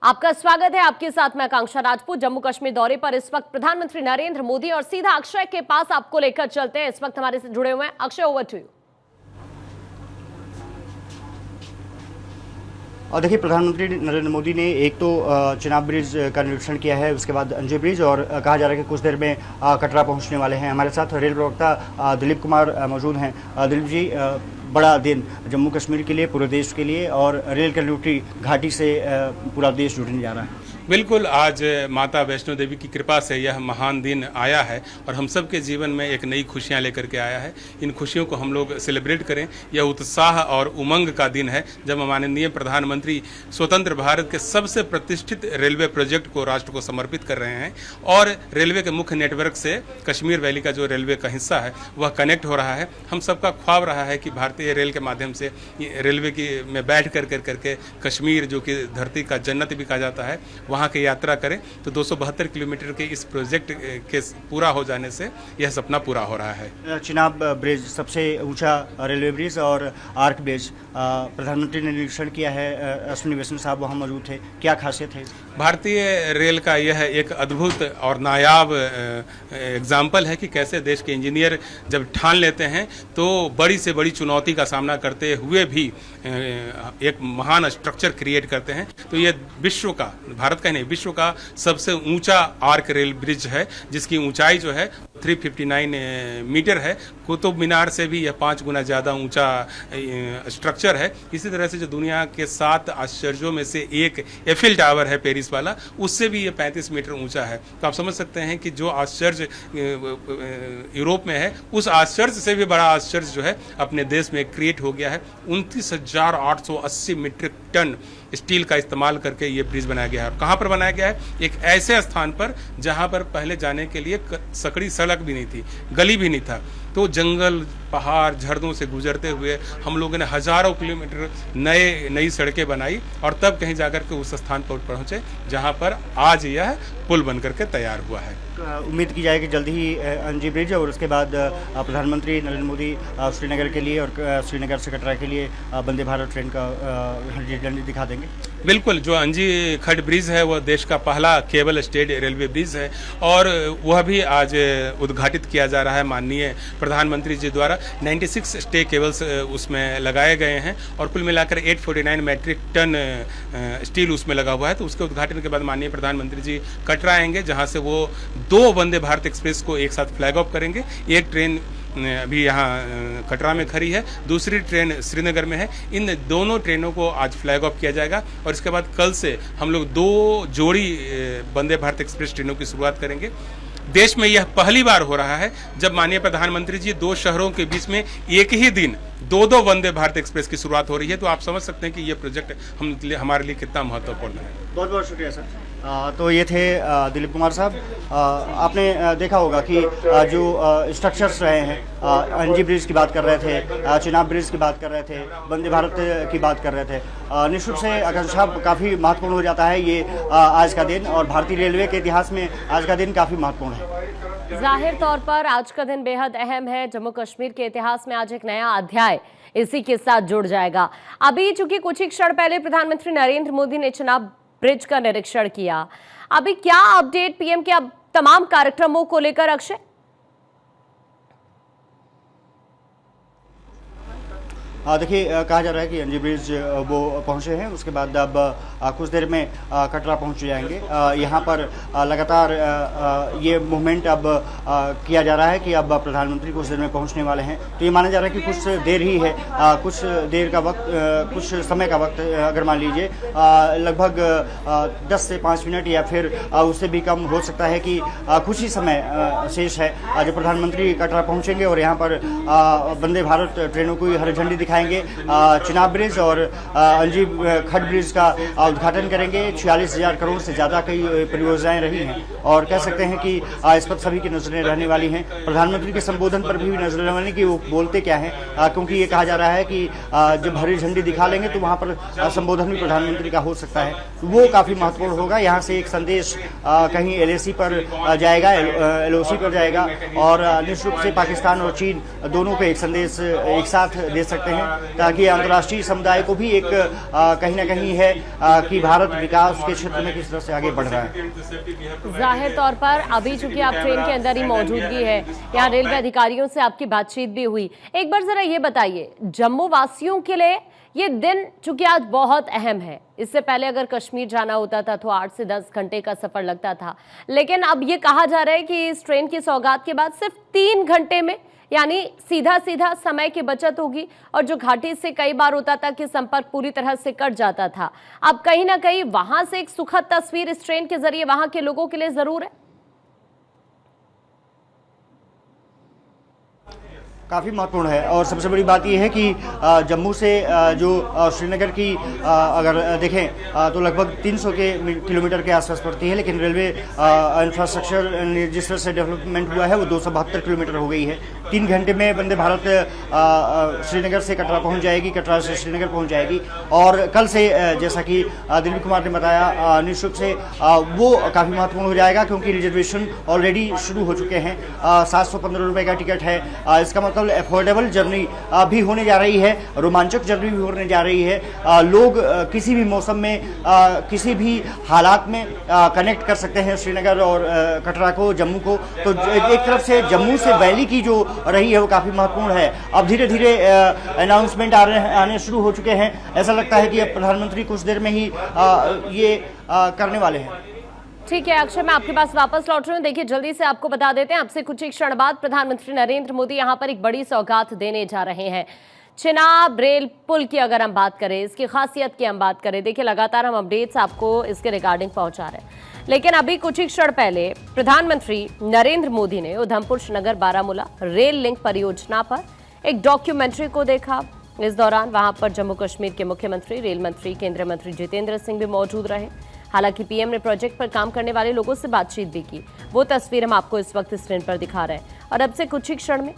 आपका स्वागत है। आपके साथ मैं आकांक्षा राजपूत। जम्मू कश्मीर दौरे पर इस वक्त प्रधानमंत्री नरेंद्र मोदी और सीधा अक्षय के पास आपको लेकर चलते हैं। इस वक्त हमारे से जुड़े हुए हैं अक्षय, ओवर टू यू। और देखिए, प्रधानमंत्री नरेंद्र मोदी ने एक तो चिनाब ब्रिज का निरीक्षण किया है, उसके बाद अंजी ब्रिज, और कहा जा रहा है कि कुछ देर में कटरा पहुंचने वाले हैं। हमारे साथ रेल प्रवक्ता दिलीप कुमार मौजूद हैं। दिलीप जी, बड़ा दिन जम्मू कश्मीर के लिए, पूरे देश के लिए, और रेल कनेक्टिविटी घाटी से पूरा देश जुड़ने जा रहा है। बिल्कुल, आज माता वैष्णो देवी की कृपा से यह महान दिन आया है और हम सब के जीवन में एक नई खुशियां लेकर के आया है। इन खुशियों को हम लोग सेलिब्रेट करें। यह उत्साह और उमंग का दिन है जब माननीय प्रधानमंत्री स्वतंत्र भारत के सबसे प्रतिष्ठित रेलवे प्रोजेक्ट को राष्ट्र को समर्पित कर रहे हैं और रेलवे के मुख्य नेटवर्क से कश्मीर वैली का जो रेलवे का हिस्सा है वह कनेक्ट हो रहा है। हम सबका ख्वाब रहा है कि भारतीय रेल के माध्यम से रेलवे की में बैठ करके कश्मीर, जो कि धरती का जन्नत भी कहा जाता है, वहाँ की यात्रा करें। तो 272 किलोमीटर के इस प्रोजेक्ट के पूरा हो जाने से यह सपना पूरा हो रहा है। चिनाब ब्रिज सबसे ऊंचा रेलवे ब्रिज और आर्क ब्रिज प्रधानमंत्री ने निरीक्षण किया है। अश्विनी वैष्णव साहब वहाँ मौजूद थे। क्या खासियत है? भारतीय रेल का यह एक अद्भुत और नायाब एग्जाम्पल है कि कैसे देश के इंजीनियर जब ठान लेते हैं तो बड़ी से बड़ी चुनौती का सामना करते हुए भी एक महान स्ट्रक्चर क्रिएट करते हैं। तो ये विश्व का, भारत का नहीं, विश्व का सबसे ऊंचा आर्क रेल ब्रिज है, जिसकी ऊंचाई जो है 359 मीटर है। कुतुब मीनार से भी यह 5 गुना ज़्यादा ऊंचा स्ट्रक्चर है। इसी तरह से जो दुनिया के 7 आश्चर्यों में से एक एफिल टावर है पेरिस वाला, उससे भी ये 35 मीटर ऊंचा है। तो आप समझ सकते हैं कि जो आश्चर्य यूरोप में है, उस आश्चर्य से भी बड़ा आश्चर्य जो है अपने देश में क्रिएट हो गया है। 29,880 मीट्रिक टन स्टील का इस्तेमाल करके ये ब्रिज बनाया गया है। और कहाँ पर बनाया गया है? एक ऐसे स्थान पर जहाँ पर पहले जाने के लिए सकड़ी सड़क भी नहीं थी, गली भी नहीं था। तो जंगल, पहाड़, झरनों से गुजरते हुए हम लोगों ने हजारों किलोमीटर नई सड़कें बनाई और तब कहीं जाकर के उस स्थान पर पहुंचे जहां पर आज यह पुल बनकर के तैयार हुआ है। उम्मीद की जाए कि जल्दी ही अंजी ब्रिज और उसके बाद प्रधानमंत्री नरेंद्र मोदी श्रीनगर के लिए और श्रीनगर से कटरा के लिए वंदे भारत ट्रेन का झंडी दिखा देंगे। बिल्कुल, जो अंजी खड ब्रिज है वह देश का पहला केबल स्टेड रेलवे ब्रिज है और वह भी आज उद्घाटित किया जा रहा है माननीय प्रधानमंत्री जी द्वारा। 96 स्टे केबल्स उसमें लगाए गए हैं और कुल मिलाकर 849 मैट्रिक टन स्टील उसमें लगा हुआ है। तो उसके उद्घाटन के बाद माननीय प्रधानमंत्री जी कटरा आएंगे, जहां से वो 2 वंदे भारत एक्सप्रेस को एक साथ फ्लैग ऑफ करेंगे। एक ट्रेन अभी यहाँ कटरा में खड़ी है, दूसरी ट्रेन श्रीनगर में है। इन दोनों ट्रेनों को आज फ्लैग ऑफ किया जाएगा और इसके बाद कल से हम लोग 2 जोड़ी वंदे भारत एक्सप्रेस ट्रेनों की शुरुआत करेंगे। देश में यह पहली बार हो रहा है जब माननीय प्रधानमंत्री जी 2 शहरों के बीच में एक ही दिन 2 वंदे भारत एक्सप्रेस की शुरुआत हो रही है। तो आप समझ सकते हैं कि यह प्रोजेक्ट हमारे लिए कितना महत्वपूर्ण है। बहुत बहुत शुक्रिया सर। तो ये थे दिलीप कुमार साहब। आपने देखा होगा कि जो स्ट्रक्चर्स रहे हैं, अंजी ब्रिज की बात कर रहे थे, चिनाब ब्रिज की बात कर रहे थे, वंदे भारत की बात कर रहे थे। निश्चित रूप से आकांक्षा काफ़ी महत्वपूर्ण हो जाता है ये आज का दिन, और भारतीय रेलवे के इतिहास में आज का दिन काफ़ी महत्वपूर्ण है। जाहिर तौर पर आज का दिन बेहद अहम है। जम्मू कश्मीर के इतिहास में आज एक नया अध्याय इसी के साथ जुड़ जाएगा। अभी चूंकि कुछ ही क्षण पहले प्रधानमंत्री नरेंद्र मोदी ने चिनाब ब्रिज का निरीक्षण किया, अभी क्या अपडेट पीएम के अब तमाम कार्यक्रमों को लेकर अक्षय? देखिए, कहा जा रहा है कि अंजी ब्रिज वो पहुंचे हैं, उसके बाद अब कुछ देर में कटरा पहुंच जाएंगे। यहाँ पर लगातार ये मूवमेंट अब किया जा रहा है कि अब प्रधानमंत्री कुछ देर में पहुंचने वाले हैं। तो ये माना जा रहा है कि कुछ देर ही है, कुछ देर का वक्त, कुछ समय का वक्त अगर मान लीजिए लगभग 10 से 5 मिनट या फिर उससे भी कम हो सकता है कि कुछ ही समय शेष है जब प्रधानमंत्री कटरा पहुँचेंगे और यहाँ पर वंदे भारत ट्रेनों को हरी झंडी दिखाएंगे। चिनाब ब्रिज और अंजी खड ब्रिज का उद्घाटन करेंगे। 46,000 करोड़ से ज़्यादा कई परियोजनाएं रही हैं और कह सकते हैं कि इस पर सभी की नजरें रहने वाली हैं। प्रधानमंत्री के संबोधन पर भी नजरें रहने वाली कि वो बोलते क्या हैं, क्योंकि ये कहा जा रहा है कि जब हरी झंडी दिखा लेंगे तो वहाँ पर संबोधन भी प्रधानमंत्री का हो सकता है। वो काफ़ी महत्वपूर्ण होगा। यहाँ से एक संदेश कहीं LAC पर जाएगा, LOC पर जाएगा और निश्चित रूप से पाकिस्तान और चीन दोनों को एक संदेश एक साथ दे सकते हैं। ताकि अंतर्राष्ट्रीय समुदाय को भी एक कहीं ना कहीं है कि भारत विकास के क्षेत्र में किस तरह से आगे बढ़ रहा है। जाहिर तौर पर अभी चूंकि आप ट्रेन के अंदर ही मौजूदगी है, यहाँ रेलवे अधिकारियों से आपकी बातचीत भी हुई। एक बार जरा ये बताइए, जम्मू वासियों के लिए ये दिन चूंकि आज बहुत अहम है, इससे पहले अगर कश्मीर जाना होता था तो 8 से 10 घंटे का सफर लगता था, लेकिन अब ये कहा जा रहा है कि इस ट्रेन की सौगात के बाद सिर्फ 3 घंटे में यानी सीधा सीधा समय की बचत होगी। और जो घाटी से कई बार होता था कि संपर्क पूरी तरह से कट जाता था, अब कहीं ना कहीं वहां से एक सुखद तस्वीर इस ट्रेन के जरिए वहां के लोगों के लिए जरूर है। काफ़ी महत्वपूर्ण है और सबसे बड़ी बात यह है कि जम्मू से जो श्रीनगर की अगर देखें तो लगभग 300 किलोमीटर के आसपास पड़ती है, लेकिन रेलवे इंफ्रास्ट्रक्चर जिस तरह से डेवलपमेंट हुआ है वो 272 किलोमीटर हो गई है। 3 घंटे में वंदे भारत श्रीनगर से कटरा पहुंच जाएगी, कटरा से श्रीनगर पहुंच जाएगी। और कल से जैसा कि दिलीप कुमार ने बताया, निश्चित से वो काफ़ी महत्वपूर्ण हो जाएगा क्योंकि रिजर्वेशन ऑलरेडी शुरू हो चुके हैं। 715 रुपये का टिकट है, इसका मतलब अफोर्डेबल जर्नी भी होने जा रही है, रोमांचक जर्नी भी होने जा रही है। लोग किसी भी मौसम में किसी भी हालात में कनेक्ट कर सकते हैं श्रीनगर और कटरा को, जम्मू को। तो एक तरफ से जम्मू से वैली की जो रही है वो काफ़ी महत्वपूर्ण है। अब धीरे धीरे अनाउंसमेंट आने शुरू हो चुके हैं। ऐसा लगता है कि अब प्रधानमंत्री कुछ देर में ही ये करने वाले हैं। ठीक है अक्षय, मैं आपके पास वापस लौट रही हूँ। देखिए जल्दी से आपको बता देते हैं, आपसे कुछ ही क्षण बाद प्रधानमंत्री नरेंद्र मोदी यहाँ पर एक बड़ी सौगात देने जा रहे हैं। चिनाब रेल पुल की अगर हम बात करें, इसकी खासियत की हम बात करें, देखिए लगातार हम अपडेट्स आपको इसके रिगार्डिंग पहुंचा रहे हैं, लेकिन अभी कुछ ही क्षण पहले प्रधानमंत्री नरेंद्र मोदी ने उधमपुर श्रीनगर बारामूला रेल लिंक परियोजना पर एक डॉक्यूमेंट्री को देखा। इस दौरान वहां पर जम्मू कश्मीर के मुख्यमंत्री, रेल मंत्री, केंद्रीय मंत्री जितेंद्र सिंह भी मौजूद रहे। हालांकि पीएम ने प्रोजेक्ट पर काम करने वाले लोगों से बातचीत भी की। वो तस्वीर हम आपको इस वक्त स्क्रीन पर दिखा रहे हैं। और अब से कुछ ही क्षण में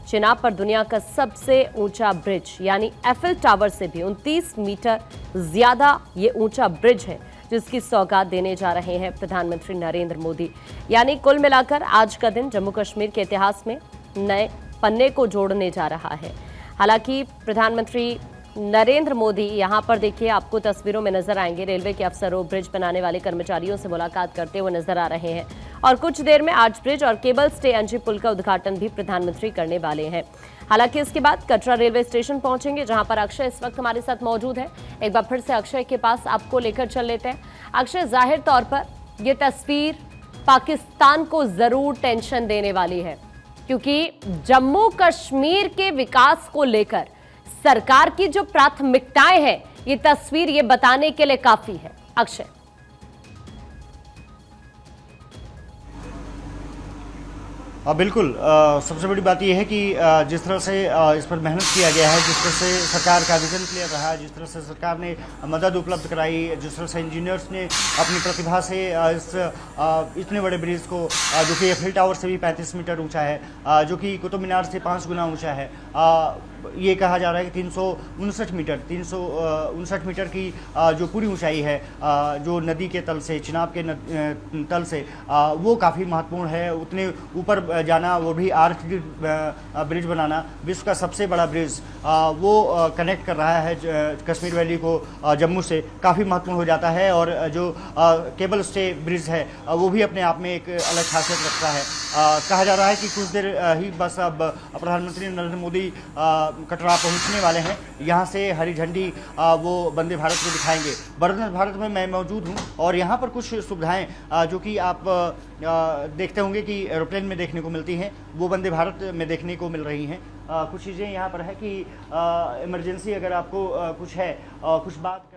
चिनाब पर दुनिया का सबसे ऊंचा ब्रिज यानी एफिल टावर से भी 29 मीटर ज्यादा ये ऊंचा ब्रिज है, जिसकी सौगात देने जा रहे हैं प्रधानमंत्री नरेंद्र मोदी। यानी कुल मिलाकर आज का दिन जम्मू कश्मीर के इतिहास में नए पन्ने को जोड़ने जा रहा है। हालांकि प्रधानमंत्री नरेंद्र मोदी यहां पर देखिए आपको तस्वीरों में नजर आएंगे, रेलवे के अफसरों, ब्रिज बनाने वाले कर्मचारियों से मुलाकात करते हुए नजर आ रहे हैं। और कुछ देर में आर्च ब्रिज और केबल स्टे अंजी पुल का उद्घाटन भी प्रधानमंत्री करने वाले हैं। हालांकि इसके बाद कटरा रेलवे स्टेशन पहुंचेंगे, जहां पर अक्षय इस वक्त हमारे साथ मौजूद है। एक बार फिर से अक्षय के पास आपको लेकर चल लेते हैं। अक्षय, जाहिर तौर पर यह तस्वीर पाकिस्तान को जरूर टेंशन देने वाली है, क्योंकि जम्मू कश्मीर के विकास को लेकर सरकार की जो प्राथमिकताएं हैं, ये तस्वीर ये बताने के लिए काफी है। अक्षय, बिल्कुल, सबसे बड़ी बात यह है कि जिस तरह से इस पर मेहनत किया गया है, जिस तरह से सरकार का विजन क्लियर रहा, जिस तरह से सरकार ने मदद उपलब्ध कराई, जिस तरह से इंजीनियर्स ने अपनी प्रतिभा से इस इतने बड़े ब्रिज को, जो कि एफिल टावर से भी 35 मीटर ऊंचा है, जो कि कुतुब मीनार से 5 गुना ऊंचा है, ये कहा जा रहा है कि 359 मीटर की जो पूरी ऊंचाई है, जो नदी के तल से, चिनाब के तल से, वो काफ़ी महत्वपूर्ण है। उतने ऊपर जाना, वो भी आर्च ब्रिज बनाना, विश्व का सबसे बड़ा ब्रिज, वो कनेक्ट कर रहा है कश्मीर वैली को जम्मू से, काफ़ी महत्वपूर्ण हो जाता है। और जो केबल स्टे ब्रिज है वो भी अपने आप में एक अलग खासियत रखता है। कहा जा रहा है कि कुछ देर ही बस अब प्रधानमंत्री नरेंद्र मोदी कटरा पहुंचने वाले हैं। यहाँ से हरी झंडी वो वंदे भारत को दिखाएंगे। वंदे भारत में मैं मौजूद हूँ और यहाँ पर कुछ सुविधाएं जो कि आप देखते होंगे कि एरोप्लेन में देखने को मिलती हैं, वो वंदे भारत में देखने को मिल रही हैं। कुछ चीज़ें यहाँ पर है कि इमरजेंसी अगर आपको कुछ है, कुछ बात